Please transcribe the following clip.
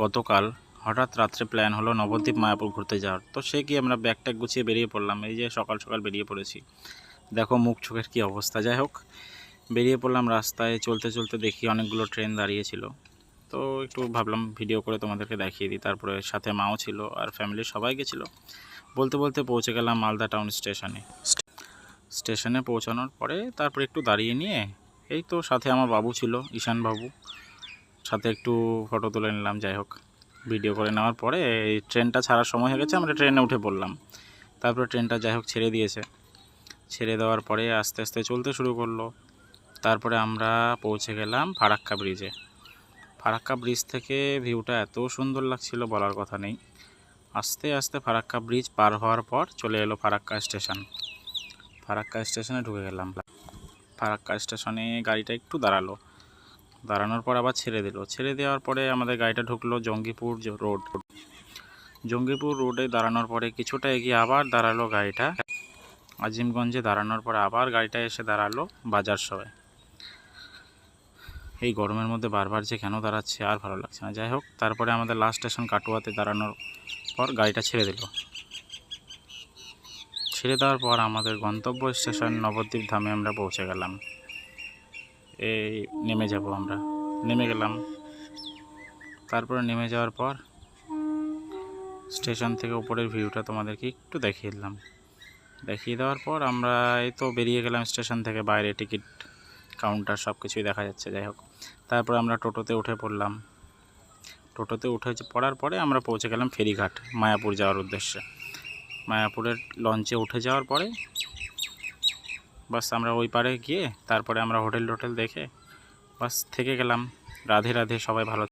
গতকাল হঠাৎ রাত্রে প্ল্যান হলো নবদ্বীপ মায়াপুর ঘুরতে যাওয়ার। তো সে কি আমরা ব্যাগ ট্যাগ গুছিয়ে বেরিয়ে পড়লাম। এই যে সকাল সকাল বেরিয়ে পড়েছি, দেখো মুখ চোখের কী অবস্থা। যাই হোক, বেরিয়ে পড়লাম। রাস্তায় চলতে চলতে দেখি অনেকগুলো ট্রেন দাঁড়িয়েছিল। তো একটু ভাবলাম ভিডিও করে তোমাদেরকে দেখিয়ে দিই। তারপরে সাথে মাও ছিল আর ফ্যামিলির সবাই গেছিলো। বলতে বলতে পৌঁছে গেলাম মালদা টাউন স্টেশনে। স্টেশনে পৌঁছানোর পরে তারপরে একটু দাঁড়িয়ে নিয়ে এই তো সাথে আমার বাবু ছিল, ঈশান বাবু, সাথে একটু ফটো তুলে নিলাম। যাই হোক, ভিডিও করে নেওয়ার পরে এই ট্রেনটা ছাড়ার সময় হয়ে গেছে, আমরা ট্রেনে উঠে পড়লাম। তারপরে ট্রেনটা যাই হোক ছেড়ে দিয়েছে। ছেড়ে দেওয়ার পরে আস্তে আস্তে চলতে শুরু করলো। তারপরে আমরা পৌঁছে গেলাম ফারাক্কা ব্রিজে। ফারাক্কা ব্রিজ থেকে ভিউটা এত সুন্দর লাগছিল বলার কথা নেই। আস্তে আস্তে ফারাক্কা ব্রিজ পার হওয়ার পর চলে এলো ফারাক্কা স্টেশন। ফারাক্কা স্টেশনে ঢুকে গেলাম। ফারাক্কা স্টেশনে গাড়িটা একটু দাঁড়ানোর পর আবার ছেড়ে দিল। ছেড়ে দেওয়ার পরে আমাদের গাড়িটা ঢুকলো জঙ্গিপুর রোড। জঙ্গিপুর রোডে দাঁড়ানোর পরে কিছুটা এগিয়ে আবার দাঁড়ালো গাড়িটা আজিমগঞ্জে। দাঁড়ানোর পরে আবার গাড়িটা এসে দাঁড়ালো বাজার সবাই। এই গরমের মধ্যে বারবার যে কেন দাঁড়াচ্ছে আর ভালো লাগছে না। যাই হোক, তারপরে আমাদের লাস্ট স্টেশন কাটুয়াতে দাঁড়ানোর পর গাড়িটা ছেড়ে দিল। ছেড়ে দেওয়ার পর আমাদের গন্তব্য স্টেশন নবদ্বীপ ধামে আমরা পৌঁছে গেলাম। এই নেমে যাব, আমরা নেমে গেলাম। তারপরে নেমে যাওয়ার পর স্টেশন থেকে উপরের ভিউটা তোমাদেরকে একটু দেখিয়ে দিলাম। দেখিয়ে দেওয়ার পর আমরা এই তো বেরিয়ে গেলাম স্টেশন থেকে। বাইরে টিকিট কাউন্টার সব কিছুই দেখা যাচ্ছে। যাই হোক, তারপর আমরা টোটোতে উঠে পড়লাম। টোটোতে উঠে পড়ার পরে আমরা পৌঁছে গেলাম ফেরিঘাট মায়াপুর যাওয়ার উদ্দেশ্যে। মায়াপুরের লঞ্চে উঠে যাওয়ার পরে বাস আমরা ওই পারে গিয়ে তারপরে আমরা হোটেল দেখে বাস থেকে গেলাম। রাধে রাধে, সবাই ভালো।